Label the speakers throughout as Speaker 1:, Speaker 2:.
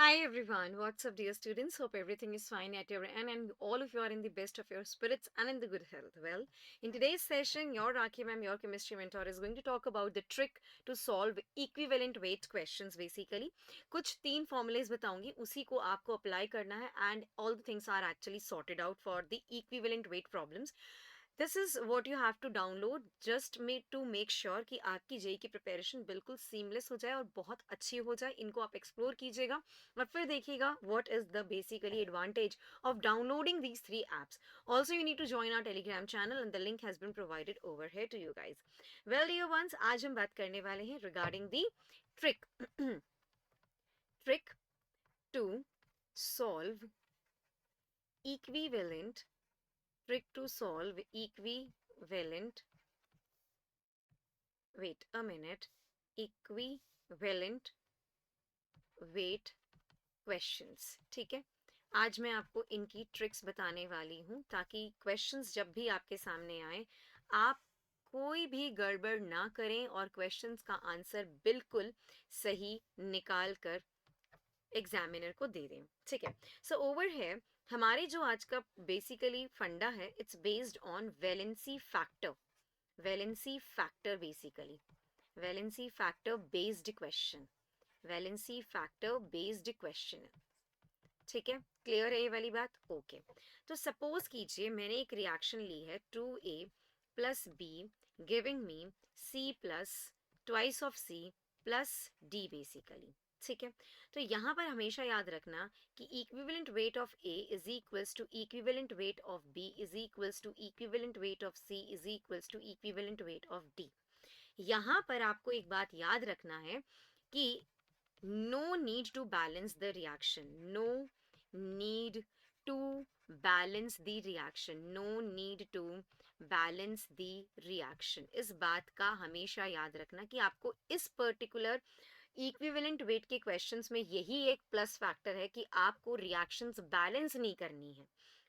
Speaker 1: Hi everyone, what's up, dear students? Hope everything is fine at your end and all of you are in the best of your spirits and in the good health. Well, in today's session, your Raki ma'am, your chemistry mentor, is going to talk about the trick to solve equivalent weight questions basically. कुछ तीन formulas बताऊंगी, उसी को आपको apply करना है and all the things are actually sorted out for the equivalent weight problems. This is what you have to download just to make sure कि आपकी जेई की प्रिपरेशन बिल्कुल सीमलेस हो जाए और बहुत अच्छी हो जाए. इनको आप एक्सप्लोर कीजिएगा और फिर देखिएगा what is the basically advantage of downloading these three apps. Also you need to join our Telegram channel and the link has been provided over here to you guys. Well dear ones, आज हम बात करने वाले हैं regarding the trick trick to solve equivalent trick to solve equivalent wait a minute equivalent weight questions. ठीक है, आज मैं आपको इनकी ट्रिक्स बताने वाली हूँ ताकि क्वेश्चंस जब भी आपके सामने आए आप कोई भी गड़बड़ ना करें और क्वेश्चंस का आंसर बिल्कुल सही निकाल कर एग्जामिनर को दे दें. ठीक है, सो ओवर है हमारे जो आज का बेसिकली फंडा है, it's based on valency factor. Valency factor basically valency factor based question. Valency factor based question. ठीक है, क्लियर है ये वाली बात? ओके. तो सपोज कीजिए मैंने एक रिएक्शन ली है 2A plus B giving me C plus twice of C plus D basically. ठीक है, तो यहाँ पर हमेशा याद रखना कि equivalent weight of A is equals to equivalent weight of B is equals to equivalent weight of C is equals to equivalent weight of D. यहाँ पर आपको एक बात याद रखना है कि no need to balance the reaction. No need to balance the reaction. No need to balance the reaction. इस बात का हमेशा याद रखना कि आपको इस पर्टिकुलर इक्विवेलेंट वेट के क्वेश्चंस में यही एक प्लस फैक्टर है कि आपको रिएक्शंस बैलेंस नहीं करनी है.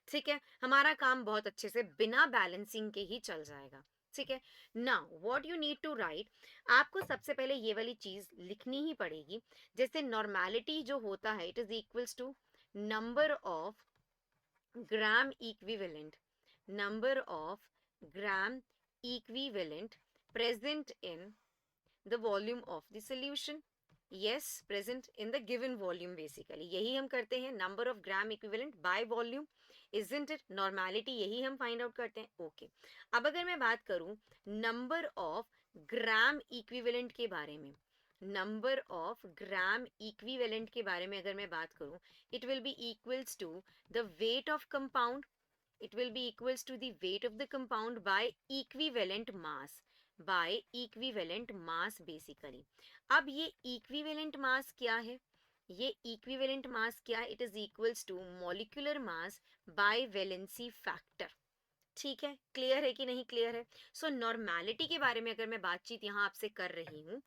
Speaker 1: ठीक है, हमारा काम बहुत अच्छे से बिना बैलेंसिंग के ही चल जाएगा. ठीक है, now what you need to write, आपको सबसे पहले ये वाली चीज लिखनी ही पड़ेगी. जैसे नॉर्मेलिटी जो होता है, it is equals to number of gram equivalent, number of gram equivalent present in the volume of the solution. Yes, present in the given volume basically. यही हम करते हैं, number of gram equivalent by volume, isn't it? Normality यही हम find out करते हैं. Okay. अब अगर मैं बात करूं number of gram equivalent के बारे में, number of gram equivalent के बारे में अगर मैं बात करूं, it will be equals to the weight of compound. It will be equals to the weight of the compound by equivalent mass. By equivalent mass basically. अब ये इक्विवेलेंट मास क्या है? ये इक्विवेलेंट मास क्या है? It is equals to molecular mass by valency factor. ठीक है, clear है कि नहीं क्लियर है? सो नॉर्मेलिटी के बारे में अगर मैं बातचीत यहाँ आपसे कर रही हूँ,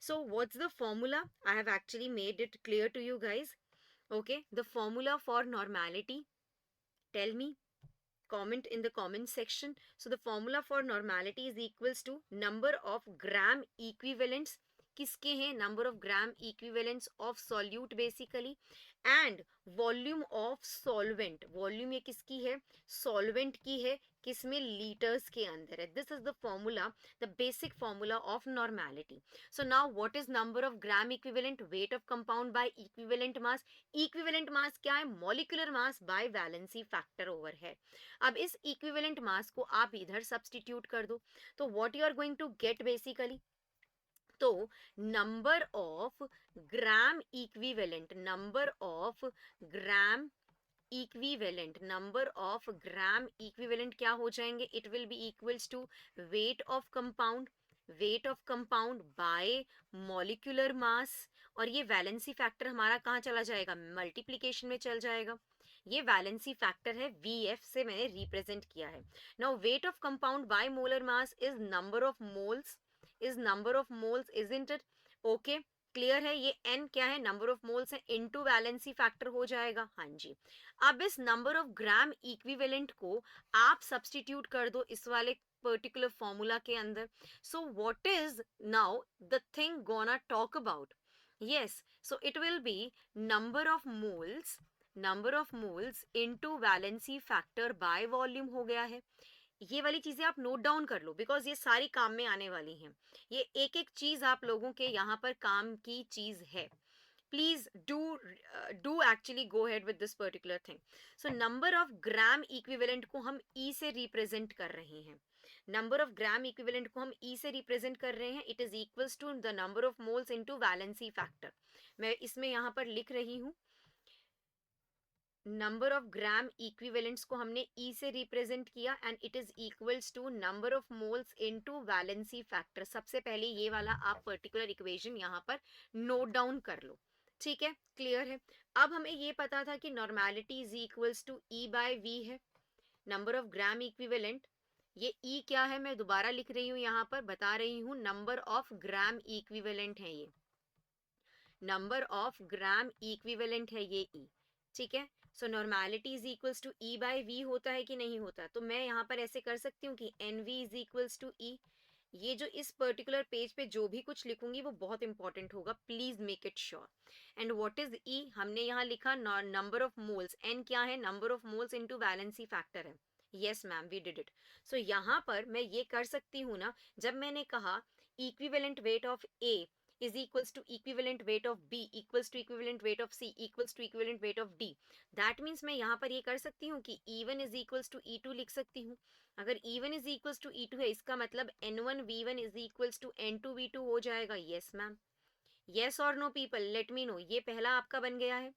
Speaker 1: so what's the formula? I have actually made it clear to you guys. Okay, the formula for normality, tell me, comment in the comment section. So the formula for normality is equals to number of gram equivalents. किसके हैं? number of gram equivalents of solute basically and volume of solvent. volume ये किसकी है? solvent की है. किसमें? liters के अंदर है. this is the formula, the basic formula of normality. So now what is number of gram equivalent? weight of compound by equivalent mass. equivalent mass क्या है? molecular mass by valency factor over है. अब इस equivalent mass को आप इधर substitute कर दो, तो what you are going to get basically, तो number of gram equivalent, number of gram equivalent, number of gram equivalent क्या हो जाएंगे? It will be equals to weight of compound, weight of compound by molecular mass. और ये valency factor हमारा कहाँ चला जाएगा? मल्टीप्लीकेशन में चल जाएगा. ये वैलेंसी फैक्टर है, VF से मैंने रिप्रेजेंट किया है. Now wait of compound by molar mass is number of moles, is number of moles, isn't it? Okay, clear है? ये n क्या है? नंबर ऑफ मोल्स है, इनटू वैलेंसी फैक्टर हो जाएगा. हाँ जी. अब इस नंबर ऑफ ग्राम इक्विवेलेंट को आप सब्स्टिट्यूट कर दो इस वाले पर्टिकुलर फॉर्मूला के अंदर. So what is now the thing gonna talk about? Yes, so it will be number of moles into valency factor by volume हो गया है. ये वाली चीजें आप नोट डाउन कर लो बिकॉज ये सारी काम में आने वाली हैं. ये एक एक चीज आप लोगों के यहाँ पर काम की चीज है. Please do actually go ahead with this particular thing. So number of gram equivalent को हम E से represent कर रहे हैं. Number of gram equivalent को हम E से represent कर रहे हैं. It is equals to the number of moles into valency factor. मैं इसमें यहाँ पर लिख रही हूँ. नंबर ऑफ ग्राम इक्विवेलेंट्स को हमने ई से रिप्रेजेंट किया and it is equals to number of moles into valency factor. सबसे पहले ये वाला आप पर्टिकुलर इक्वेशन यहाँ पर नोट डाउन कर लो. ठीक है, क्लियर है. अब हमें ये पता था कि normality is equals to E by V है. नंबर ऑफ ग्राम इक्विवेलेंट, ये ई क्या है मैं दोबारा लिख रही हूँ यहाँ पर, बता रही हूँ नंबर ऑफ ग्राम इक्विवेलेंट है ये. नंबर ऑफ ग्राम इक्विवेलेंट है ये ई. ठीक है, so normality is equals to E by V होता है कि नहीं होता. तो मैं यहाँ पर ऐसे कर सकती हूँ कि N V is equals to E. ये जो इस पर्टिकुलर पेज पे जो भी कुछ लिखूंगी वो बहुत इंपॉर्टेंट होगा, please make it sure. And what is E, हमने यहाँ लिखा नंबर ऑफ मोल्स. एन क्या है, number of moles into valency factor है. Yes ma'am, we did it. So यहाँ पर मैं ये कर सकती हूँ ना, जब मैंने कहा equivalent weight of A is equals to equivalent weight of B equals to equivalent weight of C equals to equivalent weight of D. That means मैं यहाँ पर ये कर सकती हूँ कि E1 is equals to E2 लिख सकती हूँ. अगर E1 is equals to E2 है, इसका मतलब N1 V1 is equals to N2 V2 हो जाएगा. Yes ma'am. Yes or no people, let me know. ये पहला आपका बन गया है.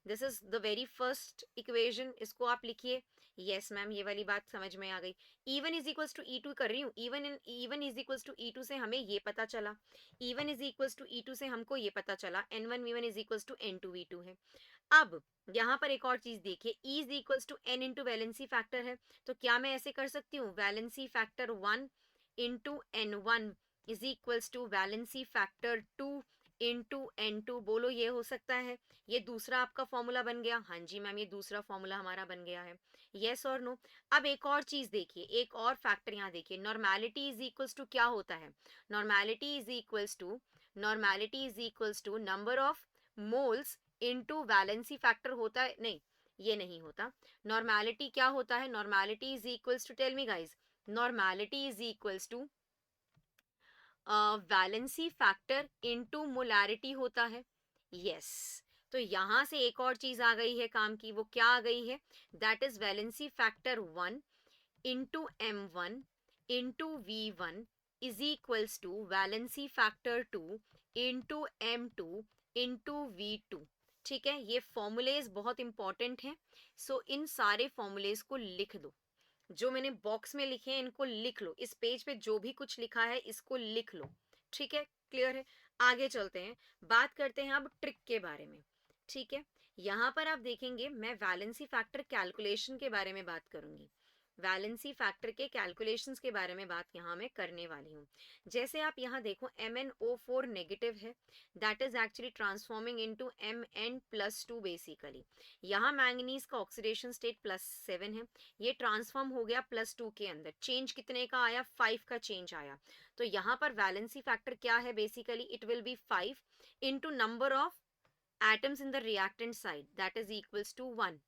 Speaker 1: This is the very first equation, इसको आप लिखिए. यस मैम, ये वाली बात समझ में आ गई. E1 is equals to E2 कर रही हूँ. E1 is equals to E2 से हमें ये पता चला. E1 is equals to E2 से हमको ये पता चला N1 V1 is equals to N2 V2 है. अब यहाँ पर एक और चीज देखिए, E is equals to N into valency factor है. तो क्या मैं ऐसे कर सकती हूँ, valency factor 1 into N1 is equals to valency factor 2 into N2. बोलो ये हो सकता है. ये दूसरा आपका फॉर्मूला बन गया. हाँ जी मैम, ये दूसरा फॉर्मूला हमारा बन गया है. यस और नो. अब एक और चीज देखिए, एक और फैक्टर यहाँ देखिए. नॉर्मेलिटी इज इक्वल्स टू क्या होता है, normality is equals to number of moles into valency factor होता है. नहीं, ये नहीं होता. नॉर्मेलिटी क्या होता है, normality is equals to, tell me guys, normality is equals to valency factor into molarity होता है. यस, तो यहां से एक और चीज आ गई है काम की. वो क्या आ गई है, that is valency factor 1 into M1 into V1 is equals to valency factor 2 into M2 into V2. ठीक है, ये फॉर्मूलेज बहुत इंपॉर्टेंट हैं. सो इन सारे फॉर्मूलेज को लिख दो. जो मैंने बॉक्स में लिखे हैं इनको लिख लो. इस पेज पे जो भी कुछ लिखा है इसको लिख लो. ठीक है, क्लियर है. आगे चलते हैं, बात करते हैं अब ट्रिक के बारे में. ठीक है, यहाँ पर आप देखेंगे मैं वैलेंसी फैक्टर कैलकुलेशन के बारे में बात करूंगी. वैलेंसी फैक्टर के कैलकुलेशंस के बारे में बात यहाँ मैं करने वाली हूँ. जैसे आप यहाँ देखो MnO4 नेगेटिव है, that is actually transforming into Mn+2 basically. यहाँ मैंगनीज का ऑक्सीडेशन स्टेट +7 है, ये ट्रांसफॉर्म हो गया +2 के अंदर. चेंज कितने का आया, 5 का चेंज आया. तो यहाँ पर वैलेंसी फैक्टर क्या है, basically it will B 5 into number of atoms in the reactant side, that is equals to 1.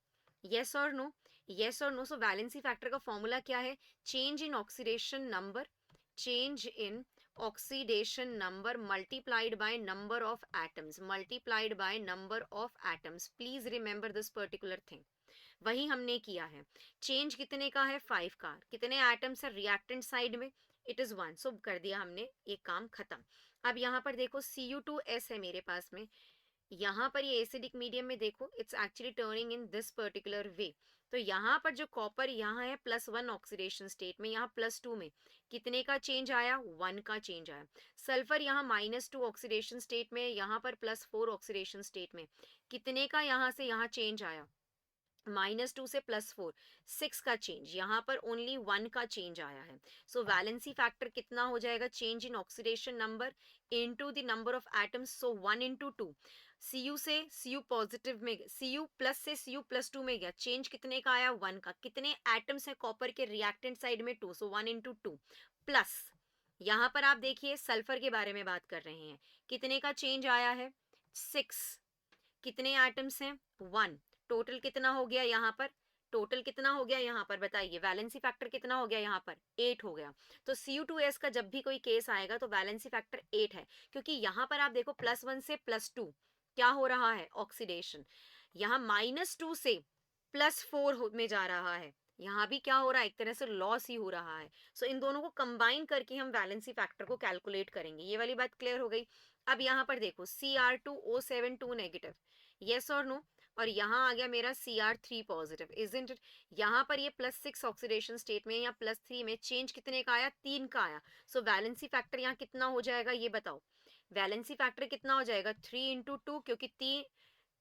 Speaker 1: yes or no, yes or no. So valency factor का फॉर्मूला क्या है, change in oxidation number, change in oxidation number multiplied by number of atoms, multiplied by number of atoms. please remember this particular thing. वही हमने किया है. Change कितने का है, 5 का. कितने एटम्स है रिएक्टेंट साइड में, इट इज 1. सो कर दिया हमने, ये काम खत्म. अब यहाँ पर देखो Cu2S है मेरे पास में. यहाँ पर ये एसिडिक मीडियम में देखो, it's actually turning in this particular way. तो यहाँ पर जो कॉपर यहाँ है +1 ऑक्सीडेशन स्टेट में, यहाँ +2 में कितने का चेंज आया, 1 का चेंज आया. सल्फर यहाँ -2 ऑक्सीडेशन स्टेट में, यहाँ पर +4 ऑक्सीडेशन स्टेट में कितने का यहाँ से यहाँ चेंज आया, -2 से +4, 6 का चेंज. यहाँ पर ओनली 1 का चेंज आया है. सो वैलेंसी फैक्टर कितना हो जाएगा, change in oxidation number into the number of atoms. So 1 into 2. Cu से Cu पॉजिटिव में, Cu प्लस से Cu+2 में गया, चेंज कितने का आया, 1 का. कितने एटम्स है कॉपर के रिएक्टेंट साइड में, 2. सो 1 इंटू 2 प्लस यहाँ पर आप देखिए सल्फर के बारे में बात कर रहे हैं, कितने का चेंज आया है, 6, कितने एटम्स हैं 1, टोटल कितना हो गया यहाँ पर, टोटल कितना हो गया यहाँ पर बताइए, वैलेंसी फैक्टर कितना हो गया यहाँ पर 8 हो गया। तो Cu2s का जब भी कोई केस आएगा तो वैलेंसी फैक्टर 8 है, क्योंकि यहाँ पर आप देखो +1 से +2 क्या हो रहा है, ऑक्सीडेशन। यहाँ -2 से +4 में जा रहा है, यहाँ भी क्या हो रहा है, एक तरह से लॉस ही हो रहा है। सो इन दोनों को कंबाइन करके हम वैलेंसी फैक्टर को कैलकुलेट करेंगे। ये वाली बात क्लियर हो गई। अब यहाँ पर देखो Cr2O7 2 नेगेटिव, यस और नो, और यहाँ आ गया मेरा Cr3 पॉजिटिव, इजंट इट। यहाँ पर ये +6 ऑक्सीडेशन स्टेट में या +3 में चेंज कितने का आया, 3 का आया। सो वैलेंसी फैक्टर यहाँ कितना हो जाएगा ये बताओ, वैलेंसी फैक्टर कितना हो जाएगा 3 इंटू 2, क्योंकि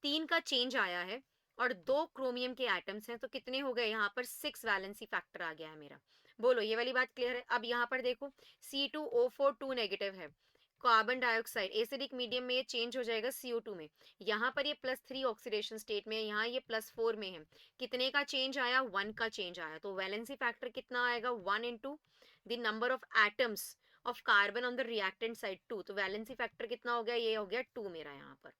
Speaker 1: 3 का चेंज आया है और 2 क्रोमियम के एटम्स हैं, तो कितने हो गए यहाँ पर 6 वैलेंसी फैक्टर आ गया है मेरा। बोलो ये वाली बात क्लियर है। अब यहाँ पर देखो C2O4 2 नेगेटिव है, कार्बन डाइऑक्साइड एसिडिक मीडियम में ये चेंज हो जाएगा CO2 में। यहाँ पर ये +3 ऑक्सीडेशन स्टेट में है, यहाँ ये +4 में है। कितने का चेंज आया, 1 का चेंज आया। तो वैलेंसी फैक्टर कितना आएगा, 1 into the number of atoms of carbon on the reactant side 2। तो वैलेंसी फैक्टर कितना हो गया, ये हो गया 2 मेरा यहाँ पर।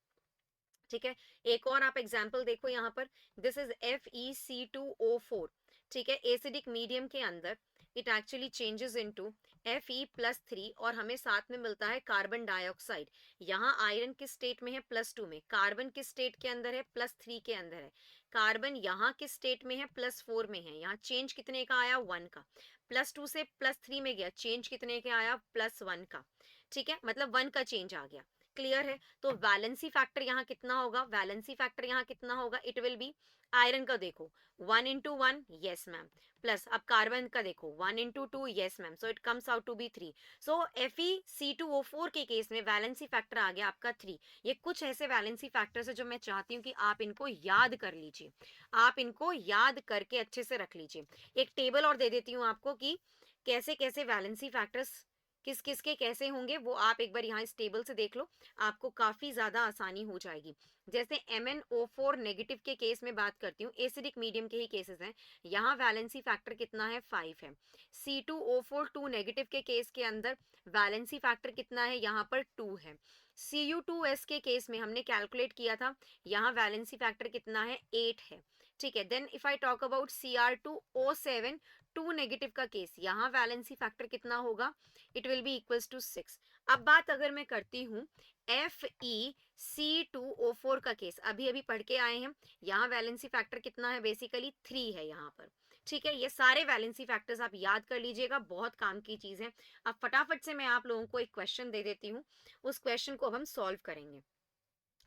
Speaker 1: ठीक है, एक और आप एग्जाम्पल देखो यहाँ पर, दिस इज FeC2O4। ठीक है, एसिडिक मीडियम के अंदर it actually changes into Fe+3 और हमें साथ में मिलता है कार्बन डाइऑक्साइड। यहाँ आयरन किस स्टेट में है, +2 में, कार्बन किस स्टेट के अंदर है, +3 के अंदर है। कार्बन यहाँ किस स्टेट में है, +4 में है। यहाँ चेंज कितने का आया, 1 का। +2 से +3 में गया, चेंज कितने का आया, +1 का। ठीक है, मतलब 1 का चेंज आ गया। क्लियर है। तो वैलेंसी फैक्टर यहाँ कितना होगा, वैलेंसी फैक्टर यहाँ कितना होगा, इट विल बी, आयरन का देखो 1 इंटू 1, यस मैम, प्लस अब कार्बन का देखो 1 into 2, yes ma'am, so it comes out to be 3। So FeC2O4 के केस में वैलेंसी फैक्टर आ गया आपका 3। ये कुछ ऐसे वैलेंसी फैक्टर्स है जो मैं चाहती हूँ कि आप इनको याद कर लीजिए, आप इनको याद करके अच्छे से रख लीजिए। एक टेबल और दे देती हूँ आपको कि कैसे कैसे वैलेंसी फैक्टर्स किस किस के कैसे होंगे, वो आप एक बार यहाँ इस टेबल से देख लो, आपको काफी ज्यादा आसानी हो जाएगी। जैसे MnO4 नेगेटिव के केस में बात करती हूँ, एसिडिक मीडियम के ही केसेस हैं, यहाँ वैलेंसी फैक्टर कितना है, 5 है। C2O4 2 नेगेटिव के केस के अंदर वैलेंसी फैक्टर कितना है, यहाँ पर 2 है। Cu2s के केस में हमने कैलकुलेट किया था, यहाँ वैलेंसी फैक्टर कितना है, 8 है। ठीक है, then if I talk about Cr2O7 2 negative का केस, यहाँ वैलेंसी फैक्टर कितना होगा, it will be equals to 6। अब बात अगर मैं करती हूँ FeC2O4 का केस, अभी अभी पढ़ के आए हैं, यहाँ वैलेंसी फैक्टर कितना है, बेसिकली 3 है यहाँ पर। ठीक है, ये सारे वैलेंसी फैक्टर्स आप याद कर लीजिएगा, बहुत काम की चीज है। अब फटाफट से मैं आप लोगों को एक क्वेश्चन दे देती हूँ, उस क्वेश्चन को अब हम सॉल्व करेंगे।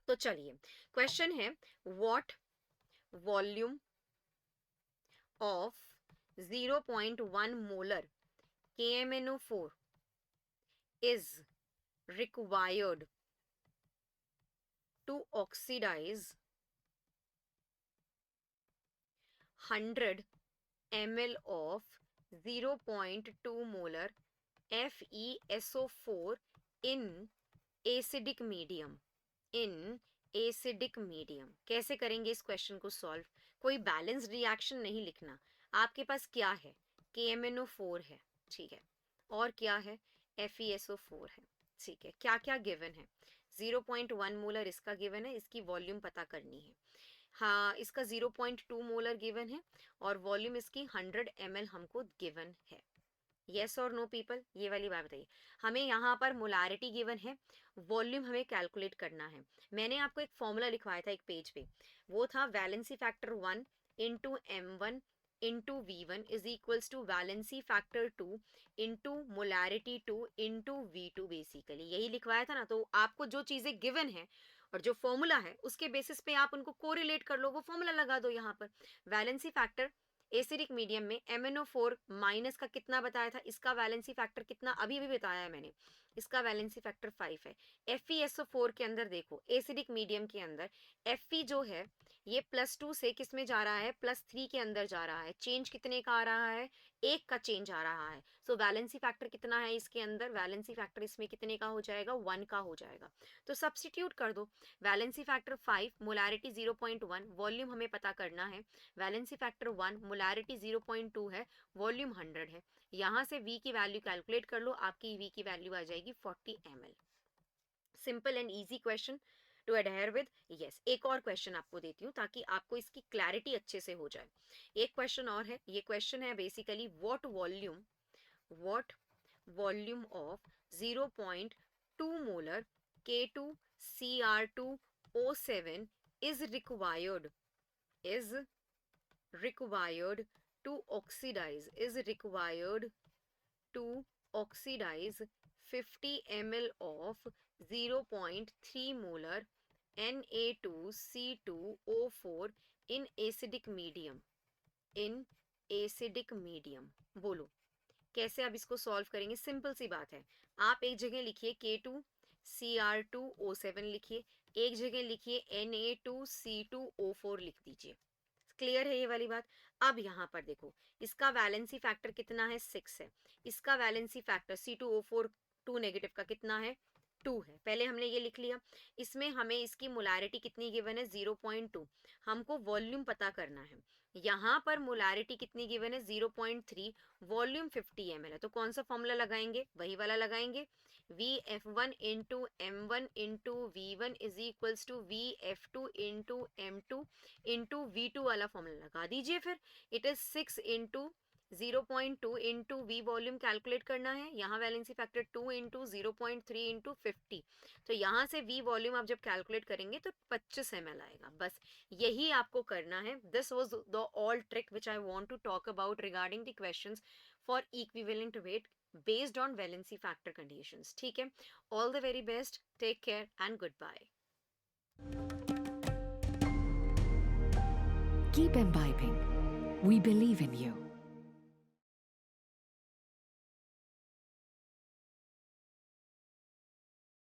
Speaker 1: तो चलिए, क्वेश्चन है, what volume of 0.1 molar KMnO4 is required to oxidize 100 ml of 0.2 molar FeSO4 in acidic medium, in acidic medium. कैसे करेंगे इस क्वेश्चन को सॉल्व, कोई बैलेंस रिएक्शन नहीं लिखना, आपके पास क्या है, KMnO4 है, ठीक है, और क्या है, FeSO4 है, ठीक है, क्या क्या गिवन है, 0.1 मोलर इसका गिवन है, इसकी वॉल्यूम पता करनी है। हाँ, इसका 0.2 मोलर गिवन है और वॉल्यूम इसकी 100 ml हमको गिवन है। यस और नो पीपल, ये वाली बात बताइए। हमें यहाँ पर मोलारिटी गिवन है, वॉल्यूम हमें कैलकुलेट करना है। मैंने आपको एक फॉर्मूला लिखवाया था एक पेज पे, वो था valency factor 1 into M1 into V1 is equals to valency factor 2 into molarity 2 into V2, basically यही लिखवाया था ना। तो आपको जो चीज़ें गिवन है और जो फॉर्मूला है उसके बेसिस पे आप उनको कोरिलेट कर लो, वो फॉर्मूला लगा दो यहाँ पर। वैलेंसी फैक्टर एसिडिक मीडियम में MnO4 माइनस का कितना बताया था, इसका वैलेंसी फैक्टर कितना अभी भी बताया है मैंने, इसका वैलेंसी फैक्टर 5 है। FeSO4 के अंदर देखो, एसिडिक मीडियम के अंदर Fe जो है ये +2 से किस में जा रहा है, +3 के अंदर जा रहा है। चेंज कितने का आ रहा है, 1 का चेंज आ रहा है। सो वैलेंसी फैक्टर कितना है इसके अंदर, वैलेंसी फैक्टर इसमें कितने का हो जाएगा, 1 का हो जाएगा। तो सब्स्टिट्यूट कर दो, वैलेंसी फैक्टर 5, मोलारिटी 0.1, वॉल्यूम हमें पता करना है, वैलेंसी फैक्टर 1, मोलारिटी 0.2 है, वॉल्यूम 100 है। यहाँ से V की वैल्यू कैलकुलेट कर लो, आपकी V की वैल्यू आ जाएगी 40 ml। Simple and easy question, to adhere with, yes. एक और क्वेश्चन आपको देती हूँ ताकि आपको इसकी क्लैरिटी अच्छे से हो जाए। एक क्वेश्चन और है, ये क्वेश्चन है basically what volume of 0.2 molar K2Cr2O7 is required to oxidize 50 ml of 0.3 molar Na2C2O4 in acidic medium। बोलो कैसे आप इसको सॉल्व करेंगे? सिंपल सी बात है, आप एक जगह लिखिए K2Cr2O7 लिखिए, एक जगह लिखिए Na2C2O4 लिख दीजिए। क्लियर है ये वाली बात? अब यहाँ पर देखो, इसका वैलेंसी फैक्टर कितना है? 6 है। इसका वैलेंसी फैक्टर C2O4 2 नेगेटिव का कितना है? 2 है। पहले हमने ये लिख लिया। इसमें हमें इसकी मोलारिटी कितनी गिवन है? 0.2। हमको वॉल्यूम पता करना है। यहाँ पर मोलारिटी कितनी गिवन है? 0.3। वॉल्यूम 50 ml है, तो कौन सा फॉर्मूला लगाएंगे? वही वाला लगाएंगे, VF1 into M1 into V1 is equals to VF2 into M2 into V2 वाला फॉर्मूला लगा दीजिए। फिर it is 6 into 0.2 into V volume calculate करना है, यहाँ वैलेंसी फैक्टर 2 इंटू 0.3 इंटू 50। तो यहाँ से V वॉल्यूम आप जब कैलकुलेट करेंगे तो 25 ml आएगा। बस यही आपको करना है। This was the all trick which I want to talk about regarding the questions for equivalent weight based on valency factor conditions। ठीक है, all the very best, take care and goodbye।
Speaker 2: Keep imbibing. We believe in you.